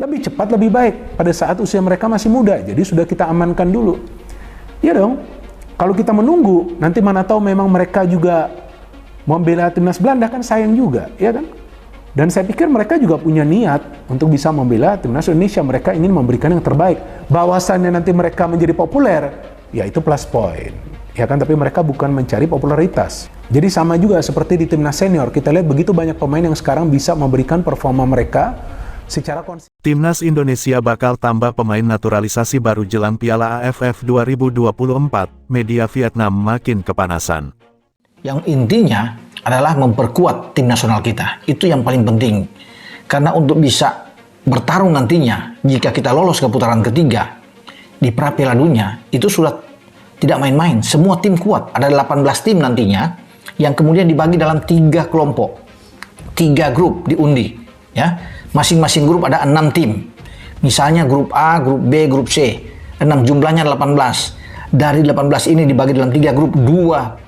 lebih cepat, lebih baik pada saat usia mereka masih muda. Jadi sudah kita amankan dulu. Iya dong. Kalau kita menunggu, nanti mana tahu memang mereka juga membela timnas Belanda, kan sayang juga, ya kan? Dan saya pikir mereka juga punya niat untuk bisa membela timnas Indonesia. Mereka ingin memberikan yang terbaik. Bahwasannya nanti mereka menjadi populer, ya itu plus point. Ya kan, tapi mereka bukan mencari popularitas. Jadi sama juga seperti di timnas senior, kita lihat begitu banyak pemain yang sekarang bisa memberikan performa mereka secara konsisten. Timnas Indonesia bakal tambah pemain naturalisasi baru jelang Piala AFF 2024, media Vietnam makin kepanasan. Yang intinya adalah memperkuat tim nasional kita. Itu yang paling penting. Karena untuk bisa bertarung nantinya, jika kita lolos ke putaran ketiga di pra Piala Dunia, itu sudah tidak main-main. Semua tim kuat. Ada 18 tim nantinya yang kemudian dibagi dalam 3 kelompok. 3 grup diundi. Ya. Masing-masing grup ada 6 tim. Misalnya grup A, grup B, grup C. 6 jumlahnya 18. Dari 18 ini dibagi dalam 3 grup, 2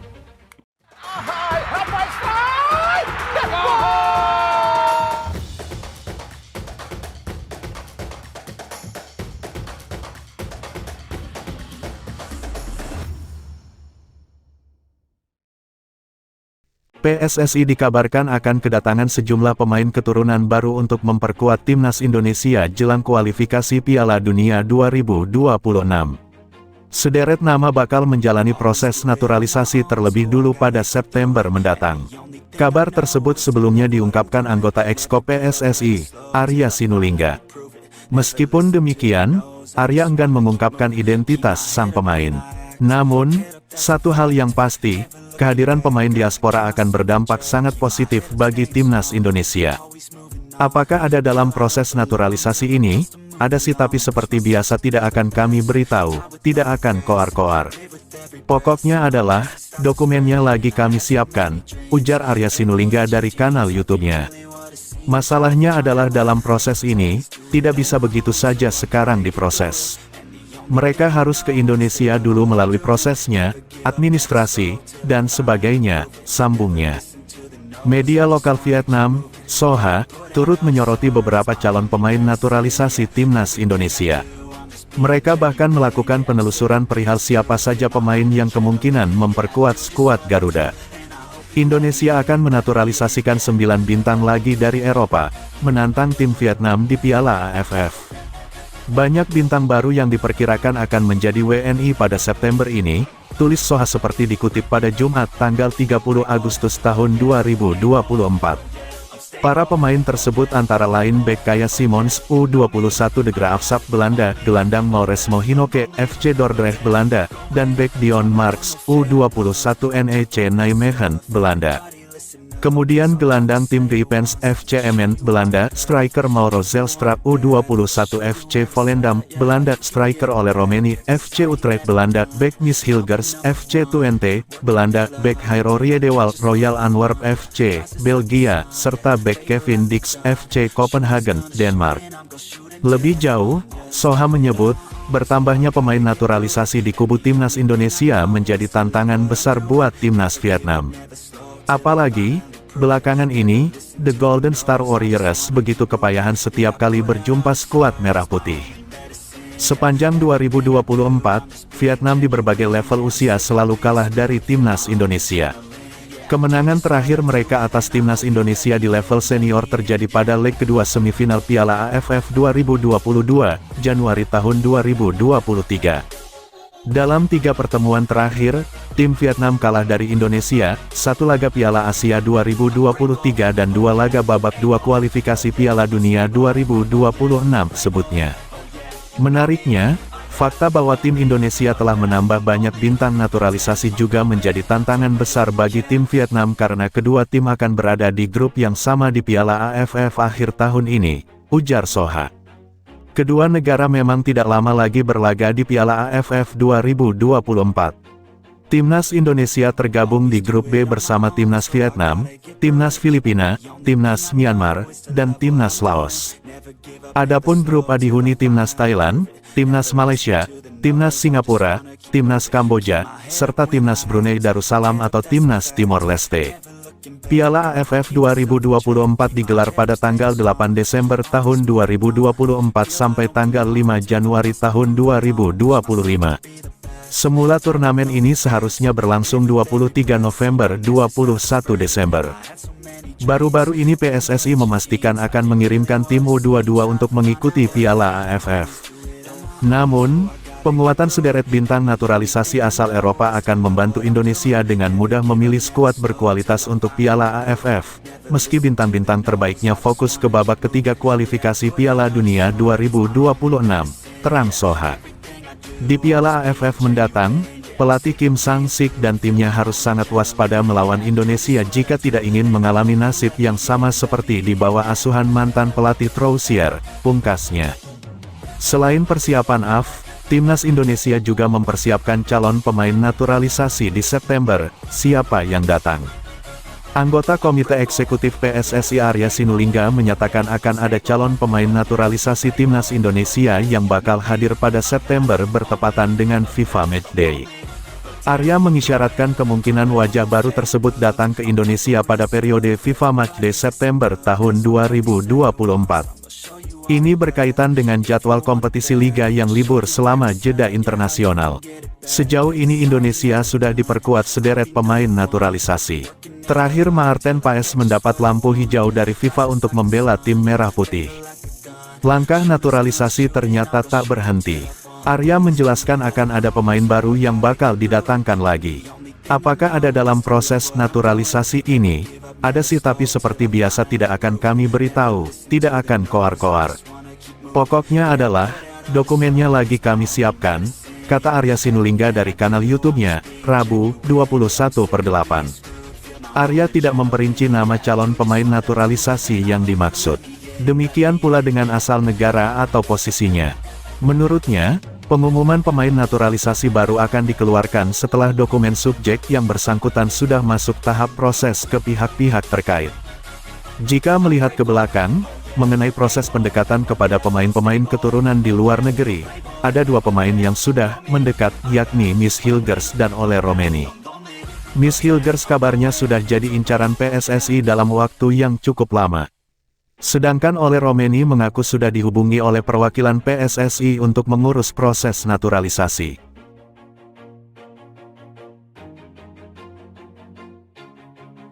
PSSI dikabarkan akan kedatangan sejumlah pemain keturunan baru untuk memperkuat timnas Indonesia jelang kualifikasi Piala Dunia 2026. Sederet nama bakal menjalani proses naturalisasi terlebih dulu pada September mendatang. Kabar tersebut sebelumnya diungkapkan anggota Exco PSSI, Arya Sinulinga. Meskipun demikian, Arya enggan mengungkapkan identitas sang pemain. Namun, satu hal yang pasti, kehadiran pemain diaspora akan berdampak sangat positif bagi timnas Indonesia. Apakah ada dalam proses naturalisasi ini? Ada sih, tapi seperti biasa tidak akan kami beritahu, tidak akan koar-koar. Pokoknya adalah, dokumennya lagi kami siapkan, ujar Arya Sinulinga dari kanal YouTube-nya. Masalahnya adalah dalam proses ini, tidak bisa begitu saja sekarang diproses. Mereka harus ke Indonesia dulu melalui prosesnya, administrasi, dan sebagainya, sambungnya. Media lokal Vietnam, Soha, turut menyoroti beberapa calon pemain naturalisasi timnas Indonesia. Mereka bahkan melakukan penelusuran perihal siapa saja pemain yang kemungkinan memperkuat skuad Garuda. Indonesia akan menaturalisasikan 9 bintang lagi dari Eropa, menantang tim Vietnam di Piala AFF. Banyak bintang baru yang diperkirakan akan menjadi WNI pada September ini, tulis Soha seperti dikutip pada Jumat tanggal 30 Agustus tahun 2024. Para pemain tersebut antara lain bek Kaya Simons, U21 De Graafschap Belanda, gelandang Mauresmo Hinoke, FC Dordrecht Belanda, dan bek Dion Marks, U21 NEC Nijmegen, Belanda. Kemudian gelandang tim Geipens FC Emmen, Belanda, striker Mauro Zelstra, U21 FC Volendam, Belanda, striker Ole Romeni, FC Utrecht Belanda, bek Mies Hilgers, FC Twente, Belanda, bek Jairo Riedewald, Royal Antwerp FC, Belgia, serta bek Kevin Dix, FC Copenhagen, Denmark. Lebih jauh, Soha menyebut, bertambahnya pemain naturalisasi di kubu timnas Indonesia menjadi tantangan besar buat timnas Vietnam. Apalagi, belakangan ini, The Golden Star Warriors begitu kepayahan setiap kali berjumpa skuad merah putih. Sepanjang 2024, Vietnam di berbagai level usia selalu kalah dari timnas Indonesia. Kemenangan terakhir mereka atas timnas Indonesia di level senior terjadi pada leg kedua semifinal Piala AFF 2022, Januari tahun 2023. Dalam 3 pertemuan terakhir, tim Vietnam kalah dari Indonesia, 1 laga Piala Asia 2023 dan 2 laga babak 2 kualifikasi Piala Dunia 2026 sebutnya. Menariknya, fakta bahwa tim Indonesia telah menambah banyak bintang naturalisasi juga menjadi tantangan besar bagi tim Vietnam karena kedua tim akan berada di grup yang sama di Piala AFF akhir tahun ini, ujar Soha. Kedua negara memang tidak lama lagi berlaga di Piala AFF 2024. Timnas Indonesia tergabung di grup B bersama Timnas Vietnam, Timnas Filipina, Timnas Myanmar, dan Timnas Laos. Adapun grup A dihuni Timnas Thailand, Timnas Malaysia, Timnas Singapura, Timnas Kamboja, serta Timnas Brunei Darussalam atau Timnas Timor Leste. Piala AFF 2024 digelar pada tanggal 8 Desember tahun 2024 sampai tanggal 5 Januari tahun 2025. Semula turnamen ini seharusnya berlangsung 23 November 21 Desember. Baru-baru ini PSSI memastikan akan mengirimkan tim U22 untuk mengikuti Piala AFF. Namun, penguatan sederet bintang naturalisasi asal Eropa akan membantu Indonesia dengan mudah memilih skuad berkualitas untuk Piala AFF, meski bintang-bintang terbaiknya fokus ke babak ketiga kualifikasi Piala Dunia 2026, terang Soha. Di Piala AFF mendatang, pelatih Kim Sang-sik dan timnya harus sangat waspada melawan Indonesia jika tidak ingin mengalami nasib yang sama seperti di bawah asuhan mantan pelatih Troussier, pungkasnya. Selain persiapan AFF, Timnas Indonesia juga mempersiapkan calon pemain naturalisasi di September, siapa yang datang. Anggota Komite Eksekutif PSSI Arya Sinulinga menyatakan akan ada calon pemain naturalisasi Timnas Indonesia yang bakal hadir pada September bertepatan dengan FIFA Matchday. Arya mengisyaratkan kemungkinan wajah baru tersebut datang ke Indonesia pada periode FIFA Matchday September tahun 2024. Ini berkaitan dengan jadwal kompetisi liga yang libur selama jeda internasional. Sejauh ini Indonesia sudah diperkuat sederet pemain naturalisasi. Terakhir Maarten Paes mendapat lampu hijau dari FIFA untuk membela tim merah putih. Langkah naturalisasi ternyata tak berhenti. Arya menjelaskan akan ada pemain baru yang bakal didatangkan lagi. Apakah ada dalam proses naturalisasi ini? Ada sih, tapi seperti biasa tidak akan kami beritahu, tidak akan koar-koar. Pokoknya adalah, dokumennya lagi kami siapkan, kata Arya Sinulinga dari kanal YouTube-nya, Rabu, 21/8. Arya tidak memperinci nama calon pemain naturalisasi yang dimaksud. Demikian pula dengan asal negara atau posisinya. Menurutnya, pengumuman pemain naturalisasi baru akan dikeluarkan setelah dokumen subjek yang bersangkutan sudah masuk tahap proses ke pihak-pihak terkait. Jika melihat ke belakang, mengenai proses pendekatan kepada pemain-pemain keturunan di luar negeri, ada dua pemain yang sudah mendekat, yakni Miss Hilgers dan Ole Romeni. Miss Hilgers kabarnya sudah jadi incaran PSSI dalam waktu yang cukup lama. Sedangkan Ole Romeni mengaku sudah dihubungi oleh perwakilan PSSI untuk mengurus proses naturalisasi.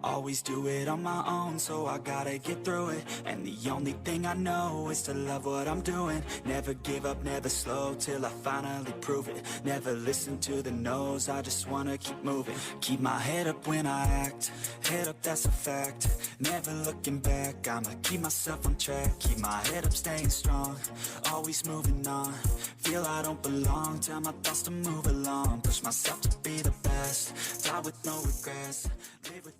Always do it on my own, so I gotta get through it. And the only thing I know is to love what I'm doing. Never give up, never slow, till I finally prove it. Never listen to the no's, I just wanna keep moving. Keep my head up when I act, head up, that's a fact. Never looking back, I'ma keep myself on track. Keep my head up, staying strong, always moving on. Feel I don't belong, tell my thoughts to move along. Push myself to be the best, die with no regrets. Live with